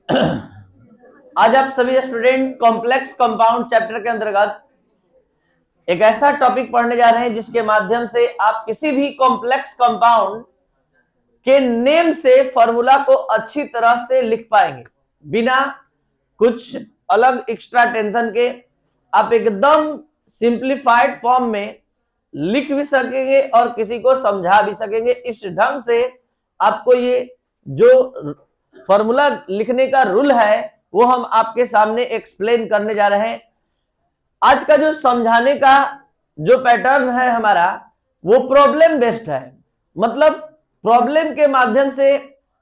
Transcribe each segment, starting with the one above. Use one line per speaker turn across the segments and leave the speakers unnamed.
आज आप सभी स्टूडेंट कॉम्प्लेक्स कंपाउंड चैप्टर के अंतर्गत एक ऐसा टॉपिक पढ़ने जा रहे हैं जिसके माध्यम से आप किसी भी कॉम्प्लेक्स कंपाउंड के नेम से फॉर्मूला को अच्छी तरह से लिख पाएंगे, बिना कुछ अलग एक्स्ट्रा टेंशन के। आप एकदम सिंप्लीफाइड फॉर्म में लिख भी सकेंगे और किसी को समझा भी सकेंगे। इस ढंग से आपको ये जो फॉर्मूला लिखने का रूल है वो हम आपके सामने एक्सप्लेन करने जा रहे हैं। आज का जो समझाने का जो पैटर्न है हमारा वो प्रॉब्लम बेस्ड है, मतलब प्रॉब्लम के माध्यम से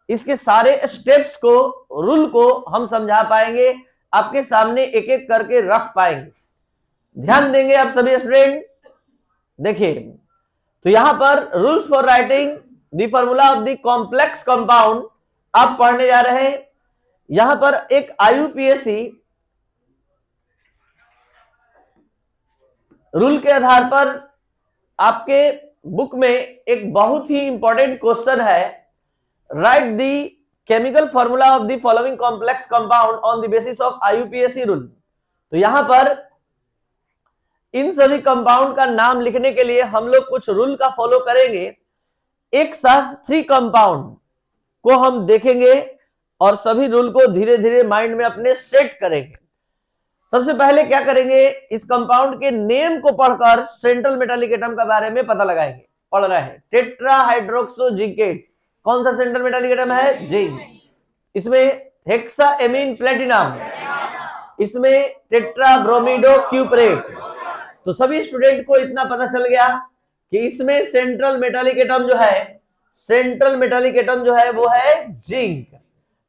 इसके सारे स्टेप्स को, रूल को हम समझा पाएंगे, आपके सामने एक एक करके रख पाएंगे। ध्यान देंगे आप सभी स्टूडेंट। देखिए, तो यहां पर rules for writing the formula of the complex compound आप पढ़ने जा रहे हैं। यहां पर एक आईयूपीएसी रूल के आधार पर आपके बुक में एक बहुत ही इंपॉर्टेंट क्वेश्चन है, right the chemical formula of the following complex compound on the basis of IUPAC rule. तो यहां पर इन सभी कंपाउंड का नाम लिखने के लिए हम लोग कुछ रूल का फॉलो करेंगे। एक साथ 3 कंपाउंड को हम देखेंगे और सभी रूल को धीरे धीरे माइंड में अपने सेट करेंगे। सबसे पहले क्या करेंगे, इस कंपाउंड के नेम को पढ़कर सेंट्रल मेटालिक एटम के बारे में पता लगाएंगे। पढ़ रहे हैं टेट्राहाइड्रोक्सोजिंकेट, कौन सा सेंट्रल मेटालिक एटम है? जिंक। इसमें हेक्साएमीन प्लेटिनम, इसमें टेट्राब्रोमिडो क्यूपरेट। तो सभी स्टूडेंट को इतना पता चल गया कि इसमें सेंट्रल मेटालिक एटम जो है, सेंट्रल मेटालिक एटम जो है वो है जिंक।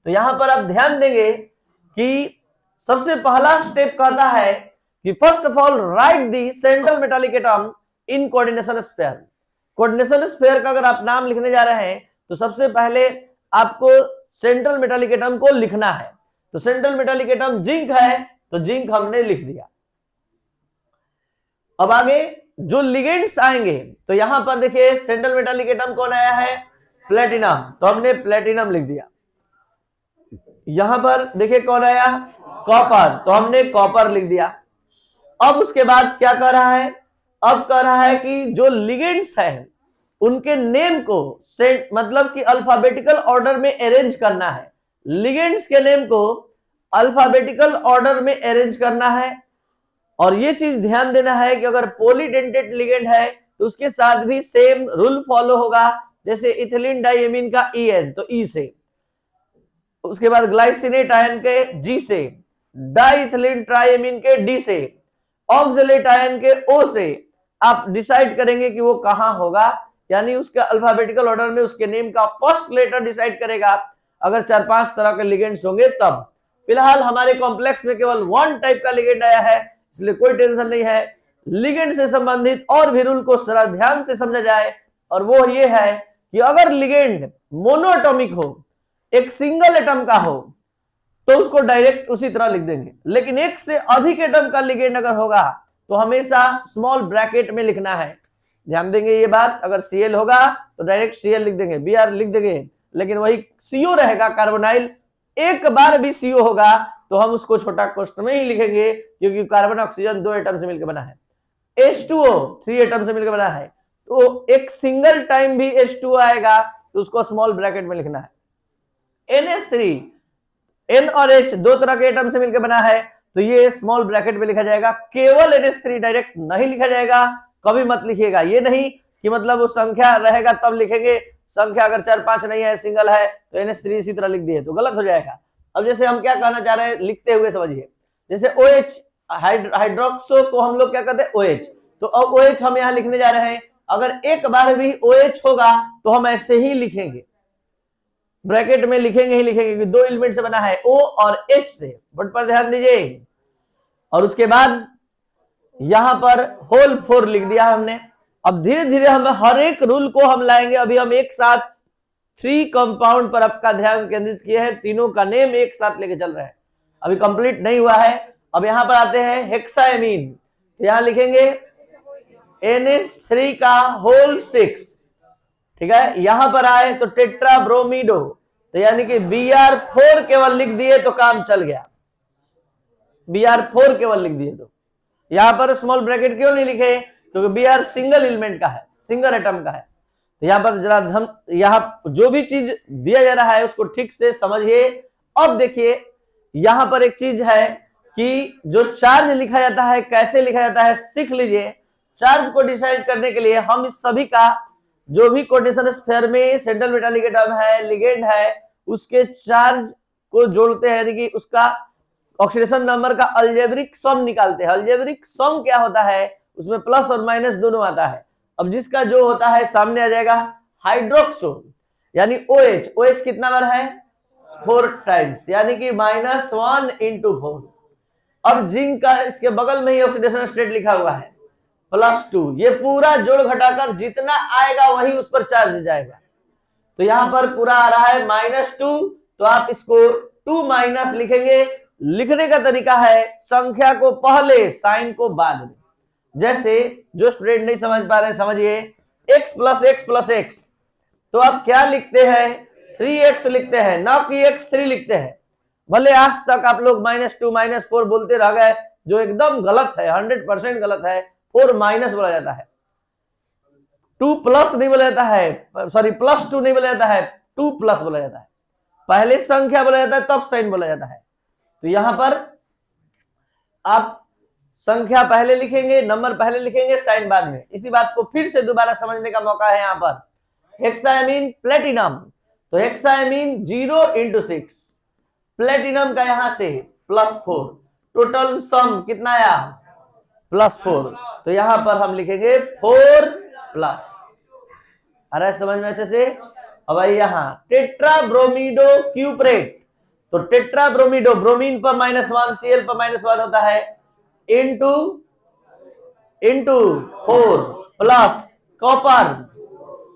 तो यहां पर आप ध्यान देंगे कि सबसे पहला स्टेप कहता है कि first of all right the central metallic atom in coordination sphere. Coordination sphere का अगर आप नाम लिखने जा रहे हैं तो सबसे पहले आपको सेंट्रल मेटालिक एटम को लिखना है। तो सेंट्रल मेटालिक एटम जिंक है, तो जिंक हमने लिख दिया। अब आगे जो लिगेंड्स आएंगे, तो यहां पर देखिए सेंट्रल मेटालिक एटम कौन आया है? प्लेटिनम, तो हमने प्लेटिनम लिख दिया। यहां पर देखिए कौन आया? कॉपर, तो हमने कॉपर लिख दिया। अब उसके बाद क्या कर रहा है? अब कह रहा है कि जो लिगेंड्स हैं उनके नेम को मतलब कि अल्फाबेटिकल ऑर्डर में अरेंज करना है। लिगेंड्स के नेम को अल्फाबेटिकल ऑर्डर में अरेंज करना है। और ये चीज ध्यान देना है कि अगर पॉलीडेंटेट लिगेंड है तो उसके साथ भी सेम रूल फॉलो होगा। जैसे इथिलीन डाइएमीन का EN, तो E से, उसके बाद ग्लाइसिनेट आयन के G से, डाइथिलीन ट्राइएमीन के D से, ऑक्सलेट आयन के O से आप डिसाइड करेंगे कि वो कहां होगा, यानी उसका अल्फाबेटिकल ऑर्डर में उसके नेम का फर्स्ट लेटर डिसाइड करेगा। अगर 4-5 तरह के लिगेंड्स होंगे तब। फिलहाल हमारे कॉम्प्लेक्स में केवल 1 टाइप का लिगेंड आया है, इसलिए कोई टेंशन नहीं है। लिगेंड से संबंधित और भी रूल को जरा ध्यान से समझा जाए, और वो ये है कि अगर लिगेंड मोनोएटॉमिक हो, एक सिंगल एटम का हो, तो उसको डायरेक्ट उसी तरह लिख देंगे। लेकिन एक से अधिक एटम का लिगेंड अगर होगा तो हमेशा स्मॉल ब्रैकेट में लिखना है। ध्यान देंगे ये बात। अगर Cl होगा तो डायरेक्ट Cl लिख देंगे, Br लिख देंगे, लेकिन वही CO रहेगा कार्बोनाइल। एक बार भी CO होगा तो हम उसको छोटा कोष्ठ में ही लिखेंगे, क्योंकि कार्बन ऑक्सीजन 2 एटम से मिलकर बना है। H2O 3 एटम से मिलकर बना है, तो एक सिंगल टाइम भी H2O आएगा तो उसको स्मॉल ब्रैकेट में लिखना है। NH3, N और H 2 तरह के एटम से मिलकर बना है, तो ये स्मॉल ब्रैकेट में लिखा जाएगा। केवल NH3 डायरेक्ट नहीं लिखा जाएगा, कभी मत लिखिएगा। ये नहीं कि मतलब वो संख्या रहेगा तब लिखेंगे, संख्या अगर 4-5 नहीं है, सिंगल है, तो NH3 इसी तरह लिख दिए तो गलत हो जाएगा। अब जैसे हम क्या कहना चाह रहे हैं लिखते हुए समझिए। जैसे OH हाइड्रोक्सो को हम लोग क्या कहते हैं? OH। तो अब OH हम यहां लिखने जा रहे हैं। अगर एक बार भी OH होगा तो हम ऐसे ही लिखेंगे, ब्रैकेट में लिखेंगे ही लिखेंगे, कि 2 एलिमेंट से बना है, O और H से। बट पर ध्यान दीजिए। और उसके बाद यहां पर होल 4 लिख दिया हमने। अब धीरे धीरे हम हर एक रूल को हम लाएंगे। अभी हम एक साथ 3 कंपाउंड पर आपका ध्यान केंद्रित किए हैं, तीनों का नेम एक साथ लेके चल रहे हैं, अभी कंप्लीट नहीं हुआ है। अब यहां पर आते हैं हेक्साएमीन, यहां लिखेंगे NH3 का होल 6, ठीक है। यहां पर आए तो टेट्राब्रोमिडो, तो यानी कि Br4 केवल लिख दिए तो काम चल गया, Br4 केवल लिख दिए तो। यहां पर स्मॉल ब्रैकेट क्यों नहीं लिखे, क्योंकि Br सिंगल एलिमेंट का है, सिंगल एटम का है। तो यहाँ पर जरा हम यहाँ जो भी चीज दिया जा रहा है उसको ठीक से समझिए। अब देखिए यहां पर एक चीज है कि जो चार्ज लिखा जाता है कैसे लिखा जाता है सीख लीजिए। चार्ज को डिसाइड करने के लिए हम इस सभी का जो भी कोऑर्डिनेशन स्फीयर में सेंट्रल मेटालिक एटम है, लिगेंड है, उसके चार्ज को जोड़ते हैं, यानी कि उसका ऑक्सीडेशन नंबर का अलजेब्रिक सम निकालते हैं। अलजेब्रिक सम क्या होता है, उसमें प्लस और माइनस दोनों आता है। अब जिसका जो होता है सामने आ जाएगा हाइड्रोक्सो यानी OH। OH कितना बार है 4 टाइम्स, यानी कि -1 × 4। अब जिंक का इसके बगल में ही ऑक्सीडेशन स्टेट लिखा हुआ है +2। ये पूरा जोड़ घटाकर जितना आएगा वही उस पर चार्ज जाएगा। तो यहां पर पूरा आ रहा है -2, तो आप इसको 2- लिखेंगे। लिखने का तरीका है संख्या को पहले साइन को बाद में। जैसे जो स्टूडेंट नहीं समझ पा रहे समझिए, x + x + x, तो आप क्या लिखते हैं 3x लिखते हैं, ना कि x3 लिखते हैं। भले आज तक आप लोग -2 -4 बोलते रह गए, जो एकदम गलत है, 100% गलत है। 4 माइनस बोला जाता है, 2 प्लस नहीं बोला जाता है, सॉरी +2 नहीं बोला जाता है, 2 प्लस बोला जाता है। पहले संख्या बोला जाता है तब साइन बोला जाता है। तो यहां पर आप संख्या पहले लिखेंगे, नंबर पहले लिखेंगे, साइन बाद में। इसी बात को फिर से दोबारा समझने का मौका है। यहां पर हेक्साएमीन प्लेटिनम, तो हेक्साएमीन 0 × 6, प्लेटिनम का यहां से +4, टोटल सम कितना आया +4। तो यहां पर हम लिखेंगे 4+। आ रहा है समझ में अच्छे से। अब आइए यहां टेट्राब्रोमिडो क्यूप्रेट, तो टेट्राब्रोमिडो ब्रोमीन पर -1, Cl पर -1 होता है, इंटू 4 प्लस कॉपर।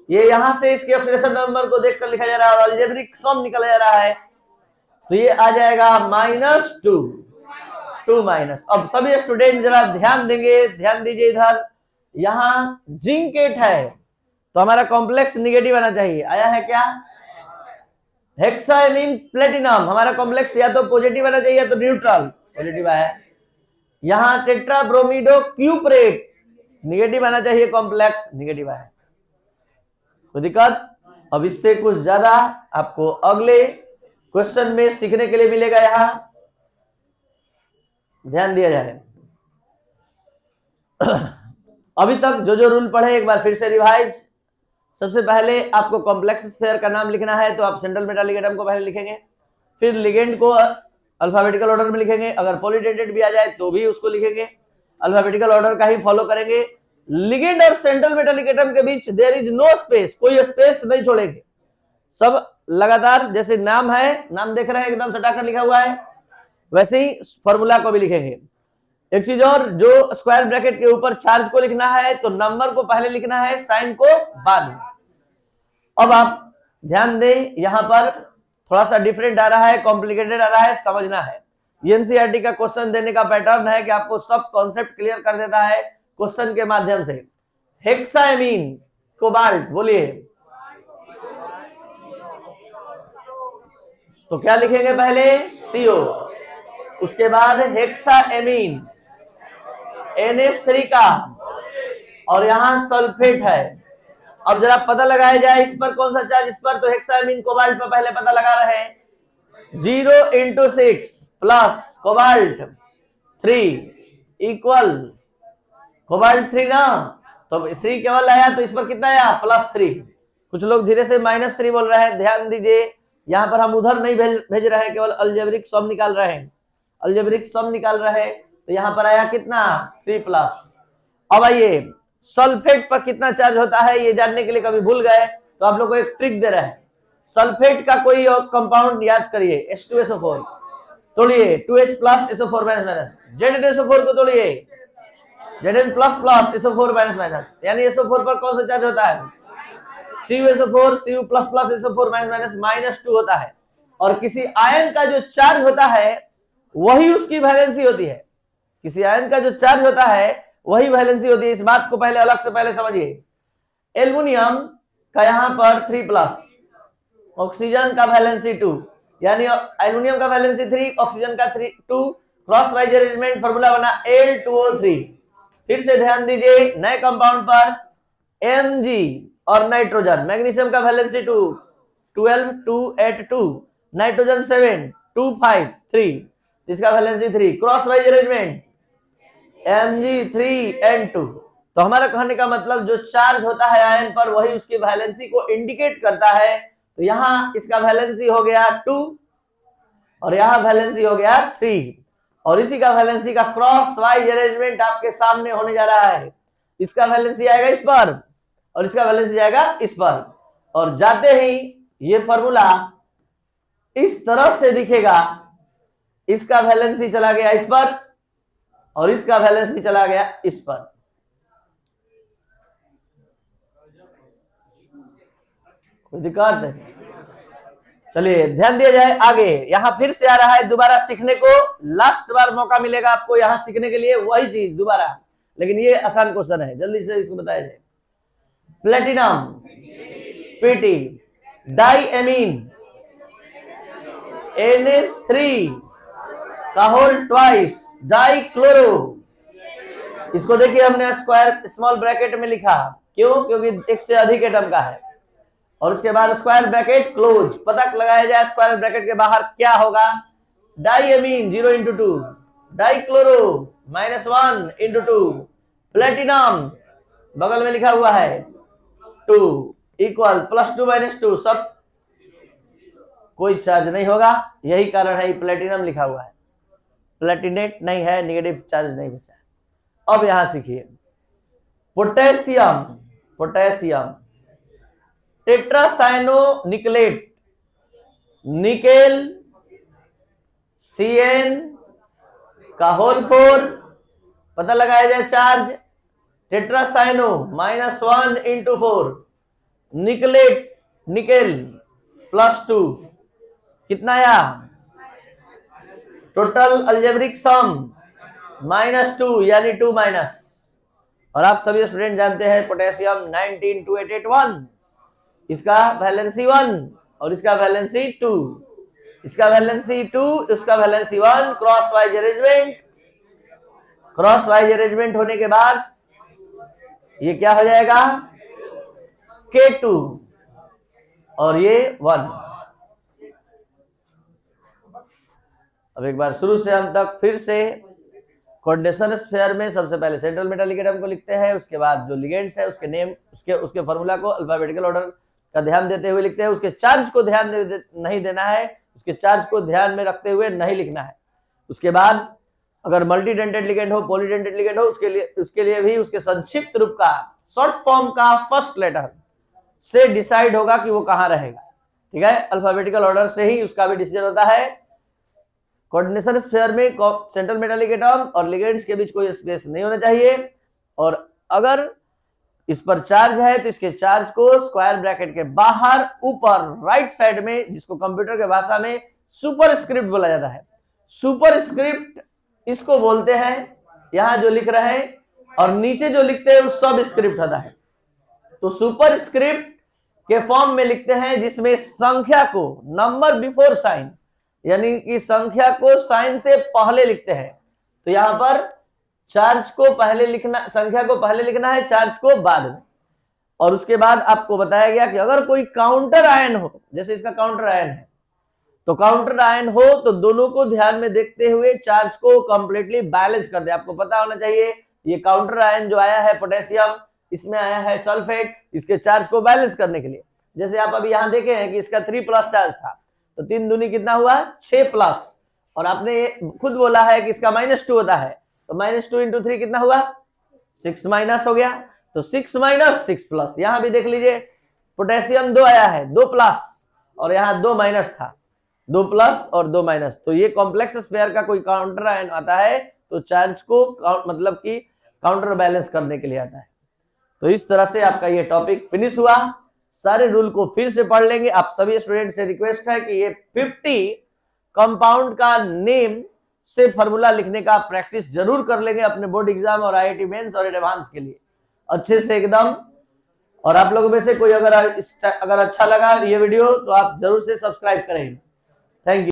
ये यहां से इसके ऑक्सीडेशन नंबर को देखकर लिखा जा रहा है और अलजेब्रिक सम निकला जा रहा है। तो ये आ जाएगा -2। अब सभी स्टूडेंट जरा ध्यान देंगे, ध्यान दीजिए इधर। यहां जिंकेट है तो हमारा कॉम्प्लेक्स निगेटिव आना चाहिए। आया है क्या? हेक्साएमीन प्लेटिनम हमारा कॉम्प्लेक्स या तो पॉजिटिव आना चाहिए या तो न्यूट्रल, पॉजिटिव आया है। यहां टेट्राब्रोमिडो क्यूप्रेट निगेटिव आना चाहिए, कॉम्प्लेक्स निगेटिव आया। कोई दिक्कत? अब इससे कुछ ज्यादा आपको अगले क्वेश्चन में सीखने के लिए मिलेगा। यहां ध्यान दिया जाए। अभी तक जो जो रूल पढ़े एक बार फिर से रिवाइज। सबसे पहले आपको कॉम्प्लेक्स स्फीयर का नाम लिखना है, तो आप सेंट्रल मेटालिक एटम को पहले लिखेंगे, फिर लिगेंड को अल्फाबेटिकल ऑर्डर में लिखेंगे। अगर पॉलीडेंटेड भी आ जाए तो भी उसको लिखेंगे, अल्फाबेटिकल ऑर्डर का ही फॉलो करेंगे। लिगेंड और सेंट्रल मेटालिक एटम के बीच देयर इज नो स्पेस, कोई स्पेस नहीं छोड़ेंगे, सब लगातार। जैसे नाम है, नाम देख रहे हैं एकदम सटाकर लिखा हुआ है, वैसे ही फॉर्मूला को भी लिखेंगे। एक चीज और, जो स्क्वायर ब्रैकेट के ऊपर चार्ज को लिखना है तो नंबर को पहले लिखना है, साइन को बाद में। अब आप ध्यान दें, यहां पर थोड़ा सा डिफरेंट आ रहा है, कॉम्प्लिकेटेड आ रहा है, समझना है। एनसीईआरटी का क्वेश्चन देने का पैटर्न है कि आपको सब कॉन्सेप्ट क्लियर कर देता है क्वेश्चन के माध्यम से। हेक्साएमीन कोबाल्ट, बोलिए तो क्या लिखेंगे पहले? CO, उसके बाद हेक्साएमीन NH3 का, और यहां सल्फेट है। अब जरा पता लगाया जाए इस पर कौन सा चार्ज, इस पर तो हेक्साएमीन कोबाल्ट पर पहले पता लगा रहे हैं। 0 × 6 प्लस कोबाल्ट 3 इक्वल कोबाल्ट 3 ना, तो 3 केवल आया तो इस पर कितना आया +3। कुछ लोग धीरे से -3 बोल रहे हैं, ध्यान दीजिए। यहां पर हम उधर नहीं भेज रहे हैं, केवल अलजेब्रिक सम निकाल रहे हैं, अलजेब्रिक सम निकाल रहे हैं। तो यहां पर आया कितना 3+। अब आइए सल्फेट पर कितना चार्ज होता है ये जानने के लिए कभी भूल गए तो आप लोग को एक ट्रिक दे रहे हैं। सल्फेट का कोई कंपाउंड याद करिए, H2SO4 तोड़िए, 2H+ SO4 ZnSO4 को तोड़िए, Zn++ SO4 यानी SO4 पर कौन सा चार्ज होता है? CuSO4 Cu++ SO4 -2 होता है। और किसी आयन का जो चार्ज होता है वही उसकी वैलेंसी होती है, किसी आयन का जो चार्ज होता है वही वैलेंसी होती है। इस बात को पहले अलग से पहले समझिए। एल्युमिनियम का यहां पर 3+, ऑक्सीजन का वैलेंसी 2, यानी एल्युमिनियम का वैलेंसी 3, ऑक्सीजन का 2, क्रॉस वाइज अरेंजमेंट फॉर्मूला बना Al2O3। फिर से ध्यान दीजिए नए कंपाउंड पर Mg और नाइट्रोजन, मैग्नीशियम का वैलेंसी 2, 12 2 8 2, नाइट्रोजन 7 2 5 3, इसका valency 3, cross wise arrangement Mg3N2। तो हमारा कहने का मतलब जो चार्ज होता है आयन पर वही उसकी वैलेंसी को इंडिकेट करता है। तो यहाँ इसका वैलेंसी हो गया 2 और यहाँ वैलेंसी हो गया 3, और इसी का वैलेंसी का क्रॉस वाइज अरेंजमेंट आपके सामने होने जा रहा है। इसका वैलेंसी आएगा इस पर और इसका वैलेंसी जाएगा इस पर, और जाते ही ये फॉर्मूला इस तरह से दिखेगा। इसका वैलेंसी चला गया इस पर और इसका वैलेंसी चला गया इस पर। कोई दिक्कत नहीं? चलिए ध्यान दिया जाए आगे। यहां फिर से आ रहा है दोबारा सीखने को, लास्ट बार मौका मिलेगा आपको यहां सीखने के लिए वही चीज दोबारा, लेकिन ये आसान क्वेश्चन है, जल्दी से इसको बताया जाए। प्लेटिनम Pt, डाईएमीन NH3 का होल ट्वाइस, डाईक्लोरो। इसको देखिए हमने स्क्वायर स्मॉल ब्रैकेट में लिखा, क्यों? क्योंकि एक से अधिक एटम का है, और उसके बाद स्क्वायर ब्रैकेट क्लोज। पता लगाया जाए स्क्वायर ब्रैकेट के बाहर क्या होगा। डाईएमीन 0 × 2, डाईक्लोरो -1 × 2, प्लेटिनम बगल में लिखा हुआ है 2 इक्वल +2 - 2, सब कोई चार्ज नहीं होगा। यही कारण है प्लेटिनम लिखा हुआ है, प्लेटिनेट नहीं है, नेगेटिव चार्ज नहीं बचा है। अब यहां सीखिए पोटेशियम, पोटेशियम टेट्रासाइनोनिकलेट, निकेल Cn का होल 4। पता लगाया जाए चार्ज, टेट्रासाइनो -1 × 4, निकलेट निकेल +2, कितना आया? टोटल अलजेब्रिक सम -2, यानी 2 माइनस। और आप सभी स्टूडेंट जानते हैं पोटेशियम 192881, इसका वैलेंसी 1 और इसका वैलेंसी 2, इसका वैलेंसी 2, इसका valency 1, cross wise arrangement. Cross wise arrangement होने के बाद ये क्या हो जाएगा? K2 और ये 1। अब एक बार शुरू से अंत तक फिर से कोऑर्डिनेशन स्फीयर में सबसे पहले सेंट्रल मेटालिक एटम को लिखते हैं, उसके बाद जो लिगेंड्स है उसके नेम, उसके फॉर्मूला को अल्फाबेटिकल ऑर्डर का ध्यान देते हुए लिखते हैं। उसके चार्ज को ध्यान नहीं देना है, उसके चार्ज को ध्यान में रखते हुए नहीं लिखना है। उसके बाद अगर मल्टी डेंटेड लिगेंड हो, पॉली डेंटेड लिगेंड हो, उसके लिए भी उसके संक्षिप्त रूप का, शॉर्ट फॉर्म का फर्स्ट लेटर से डिसाइड होगा कि वो कहां रहेगा। ठीक है, अल्फाबेटिकल ऑर्डर से ही उसका भी डिसीजन होता है। कोऑर्डिनेशन स्फीयर में सेंट्रल मेटालिक एटम और लिगेंड्स के बीच कोई स्पेस नहीं होना चाहिए, और अगर इस पर चार्ज है तो इसके चार्ज को स्क्वायर ब्रैकेट के बाहर ऊपर राइट साइड में, जिसको कंप्यूटर के भाषा में सुपरस्क्रिप्ट बोला जाता है, सुपरस्क्रिप्ट इसको बोलते हैं। यहां जो लिख रहे हैं और नीचे जो लिखते हैं वो सब स्क्रिप्ट होता है। तो सुपरस्क्रिप्ट के फॉर्म में लिखते हैं जिसमें संख्या को, नंबर बिफोर साइन, यानी कि संख्या को साइन से पहले लिखते हैं। तो यहां पर चार्ज को पहले लिखना, संख्या को पहले लिखना है, चार्ज को बाद में। और उसके बाद आपको बताया गया कि अगर कोई काउंटर आयन हो, जैसे इसका काउंटर आयन है, तो काउंटर आयन हो तो दोनों को ध्यान में देखते हुए चार्ज को कंप्लीटली बैलेंस कर दे। आपको पता होना चाहिए ये काउंटर आयन जो आया है पोटेशियम, इसमें आया है सल्फेट, इसके चार्ज को बैलेंस करने के लिए। जैसे आप अभी यहां देखे हैं कि इसका 3+ चार्ज था, तो 3 दूनी कितना हुआ? 6+, और आपने खुद बोला है कि इसका -2 होता है, तो -2 × 3 कितना हुआ? 6- हो गया। तो 6 - 6+, यहां भी देख लीजिए पोटेशियम 2 आया है, 2+ और यहाँ 2- था, 2+ और 2-। तो ये कॉम्प्लेक्स स्फीयर का कोई काउंटर आयन आता है तो चार्ज को मतलब कि काउंटर बैलेंस करने के लिए आता है। तो इस तरह से आपका ये टॉपिक फिनिश हुआ। सारे रूल को फिर से पढ़ लेंगे। आप सभी स्टूडेंट से रिक्वेस्ट है कि ये 50 कंपाउंड का नेम से फॉर्मूला लिखने का प्रैक्टिस जरूर कर लेंगे अपने बोर्ड एग्जाम और IIT मेंस और एडवांस के लिए अच्छे से एकदम। और आप लोगों में से कोई अगर अच्छा लगा ये वीडियो तो आप जरूर से सब्सक्राइब करें। Thank you.